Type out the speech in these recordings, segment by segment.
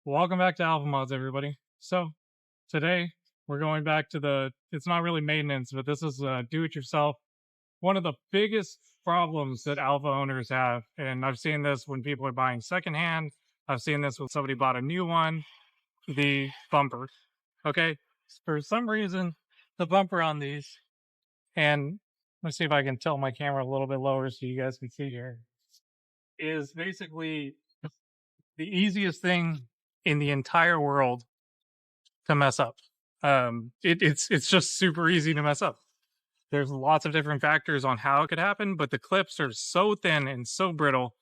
Welcome back to Alpha Mods, everybody. So today we're going back to it's not really maintenance, but this is do-it-yourself. One of the biggest problems that Alpha owners have, and I've seen this when people are buying secondhand. I've seen this when somebody bought a new one, the bumper. Okay, for some reason, the bumper on these, and let's see if I can tilt my camera a little bit lower so you guys can see here, is basically the easiest thing in the entire world to mess up. It's just super easy to mess up. There's lots of different factors on how it could happen, but the clips are so thin and so brittle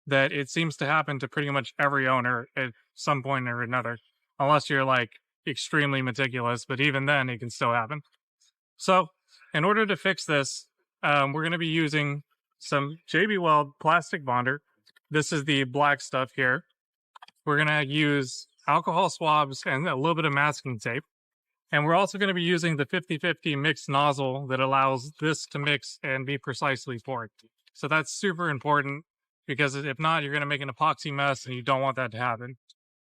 that it seems to happen to pretty much every owner at some point or another, unless you're like extremely meticulous. But even then, it can still happen. So, in order to fix this, we're going to be using some JB Weld plastic bonder. This is the black stuff here. We're going to use alcohol swabs and a little bit of masking tape. And we're also going to be using the 50-50 mixed nozzle that allows this to mix and be precisely poured. So that's super important because if not, you're going to make an epoxy mess and you don't want that to happen.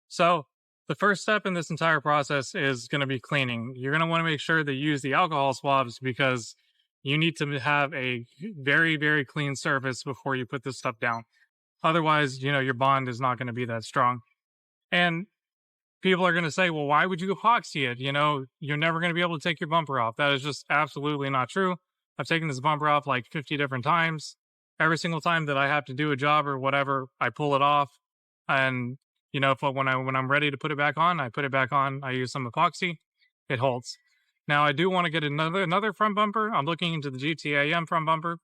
So the first step in this entire process is going to be cleaning. You're going to want to make sure that you use the alcohol swabs because you need to have a very, very clean surface before you put this stuff down. Otherwise, your bond is not going to be that strong. And people are going to say, well, why would you epoxy it? You're never going to be able to take your bumper off. That is just absolutely not true. I've taken this bumper off like 50 different times. Every single time that I have to do a job or whatever, I pull it off. And, when I'm ready to put it back on, I put it back on. I use some epoxy. It holds. Now, I do want to get another front bumper. I'm looking into the GTAM front bumper,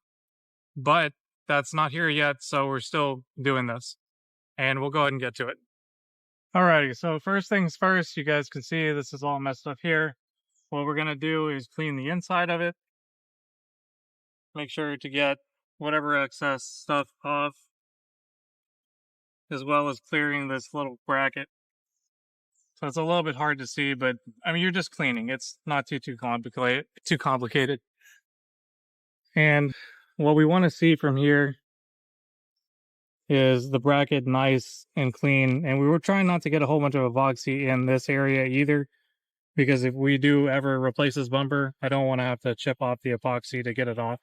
but that's not here yet. So we're still doing this. And we'll go ahead and get to it. Alrighty, so first things first, you guys can see this is all messed up here. What we're going to do is clean the inside of it. Make sure to get whatever excess stuff off, as well as clearing this little bracket. So it's a little bit hard to see, but you're just cleaning. It's not too complicated. And what we want to see from here is the bracket nice and clean. And we were trying not to get a whole bunch of epoxy in this area either, because if we do ever replace this bumper, I don't want to have to chip off the epoxy to get it off.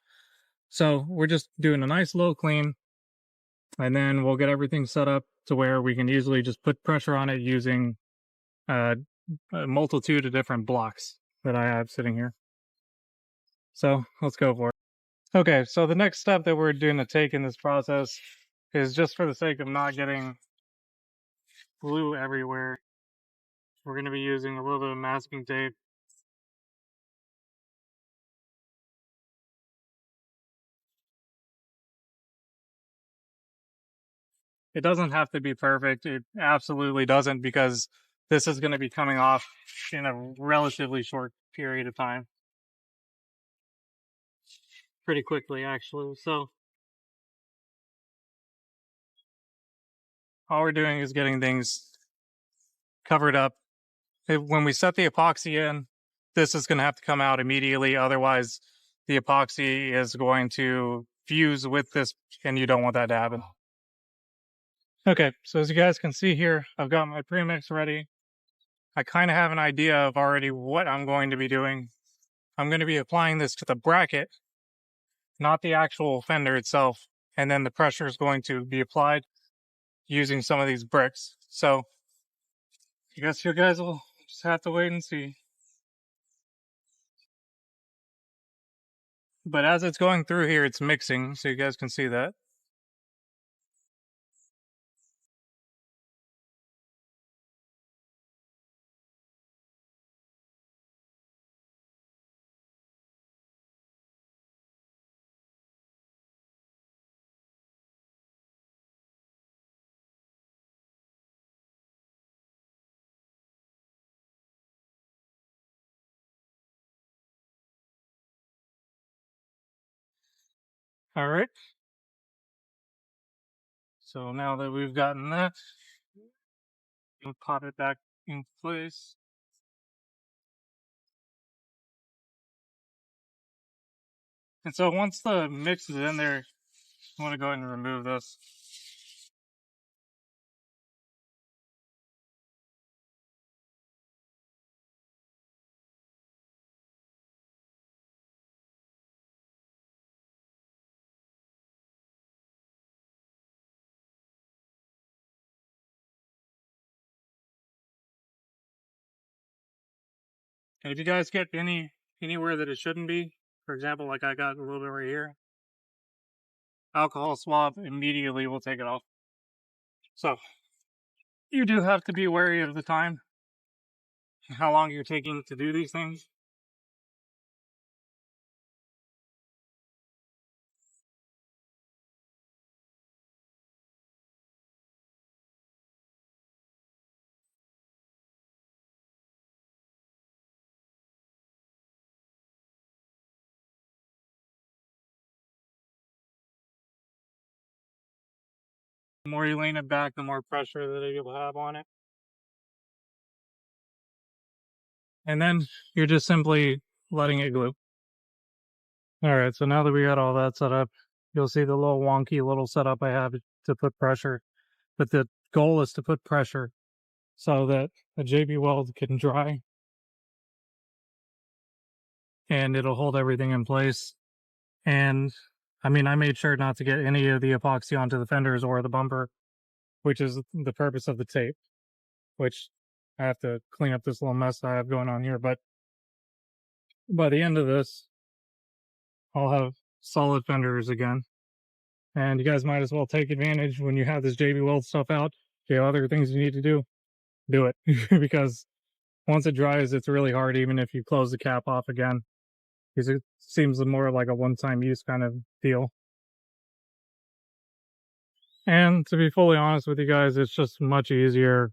So we're just doing a nice little clean, and then we'll get everything set up to where we can easily just put pressure on it using a multitude of different blocks that I have sitting here. So let's go for it. Okay, so the next step that we're going to take in this process is, just for the sake of not getting glue everywhere, we're going to be using a little bit of masking tape. It doesn't have to be perfect. It absolutely doesn't, because this is going to be coming off in a relatively short period of time. Pretty quickly, actually. So all we're doing is getting things covered up. When we set the epoxy in, this is going to have to come out immediately. Otherwise, the epoxy is going to fuse with this, and you don't want that to happen. Okay, so as you guys can see here, I've got my premix ready. I kind of have an idea of already what I'm going to be doing. I'm going to be applying this to the bracket, not the actual fender itself, and then the pressure is going to be applied using some of these bricks. So I guess you guys will just have to wait and see. But as it's going through here, it's mixing, so you guys can see that. All right. So now that we've gotten that, we'll pop it back in place. And so once the mix is in there, I want to go ahead and remove this. And if you guys get anywhere that it shouldn't be, for example, like I got a little bit right here, alcohol swab immediately will take it off. So you do have to be wary of the time, how long you're taking to do these things. The more you lean it back, the more pressure that you'll have on it. And then you're just simply letting it glue. All right, so now that we got all that set up, you'll see the little wonky little setup I have to put pressure. But the goal is to put pressure so that a JB weld can dry and it'll hold everything in place. And I mean, I made sure not to get any of the epoxy onto the fenders or the bumper, which is the purpose of the tape, which I have to clean up this little mess I have going on here. But by the end of this, I'll have solid fenders again. And you guys might as well take advantage when you have this JB Weld stuff out. If you have other things you need to do it. Because once it dries, it's really hard, even if you close the cap off again. Because it seems more like a one-time use kind of deal. And to be fully honest with you guys, it's just much easier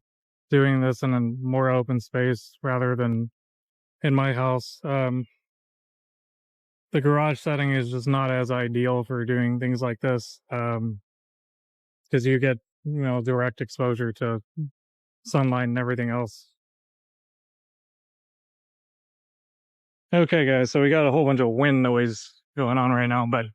doing this in a more open space rather than in my house. The garage setting is just not as ideal for doing things like this, because you get, direct exposure to sunlight and everything else. Okay, guys, so we got a whole bunch of wind noise going on right now, but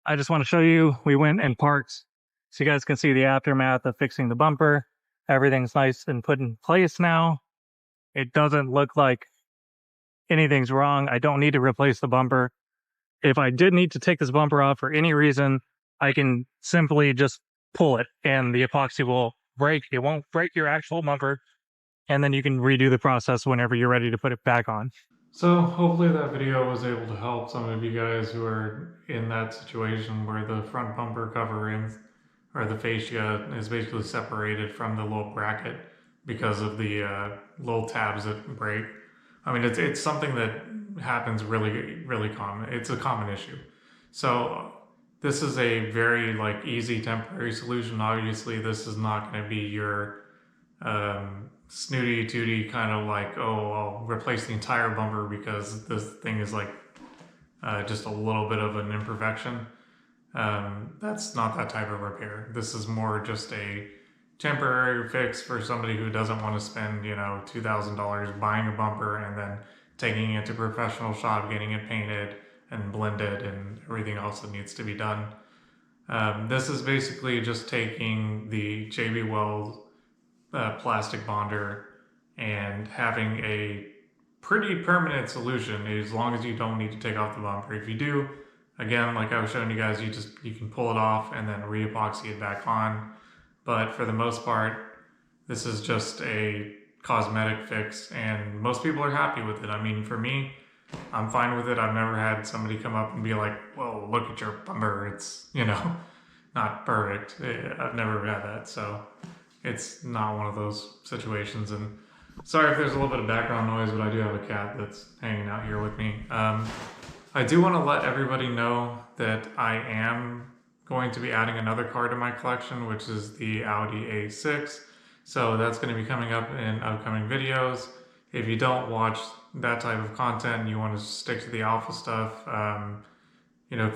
I just want to show you, we went and parked so you guys can see the aftermath of fixing the bumper. Everything's nice and put in place now. It doesn't look like anything's wrong. I don't need to replace the bumper. If I did need to take this bumper off for any reason, I can simply just pull it and the epoxy will break. It won't break your actual bumper. And then you can redo the process whenever you're ready to put it back on. So hopefully that video was able to help some of you guys who are in that situation where the front bumper cover or the fascia is basically separated from the little bracket because of the little tabs that break. I mean, it's something that happens really common. It's a common issue. So this is a very easy temporary solution. Obviously, this is not going to be your snooty tooty kind of oh, I'll replace the entire bumper because this thing is just a little bit of an imperfection. That's not that type of repair. This is more just a temporary fix for somebody who doesn't want to spend $2,000 buying a bumper and then taking it to a professional shop, getting it painted and blended and everything else that needs to be done. This is basically just taking the JB Weld plastic bonder and having a pretty permanent solution as long as you don't need to take off the bumper. If you do, again, like I was showing you guys, you can pull it off and then re-epoxy it back on. But for the most part, this is just a cosmetic fix and most people are happy with it. I mean, for me, I'm fine with it. I've never had somebody come up and be like, whoa, look at your bumper. It's, not perfect. I've never had that. So it's not one of those situations. And sorry if there's a little bit of background noise, but I do have a cat that's hanging out here with me. I do want to let everybody know that I am going to be adding another car to my collection, which is the Audi A6. So that's going to be coming up in upcoming videos. If you don't watch that type of content and you want to stick to the Alfa stuff,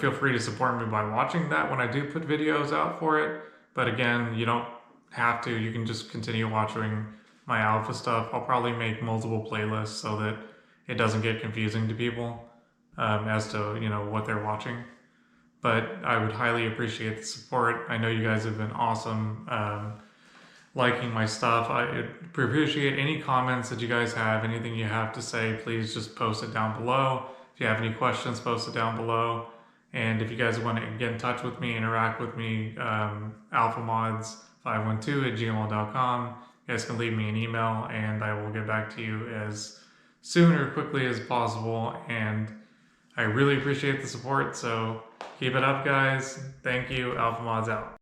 feel free to support me by watching that when I do put videos out for it. But again, you don't have to. You can just continue watching my Alfa stuff. I'll probably make multiple playlists so that it doesn't get confusing to people as to what they're watching. But I would highly appreciate the support. I know you guys have been awesome liking my stuff. I appreciate any comments that you guys have. Anything you have to say, please just post it down below. If you have any questions, post it down below. And if you guys want to get in touch with me, interact with me, alphamods512@gmail.com. you guys can leave me an email and I will get back to you as soon or quickly as possible. And I really appreciate the support, so keep it up, guys. Thank you. Alpha Mods out.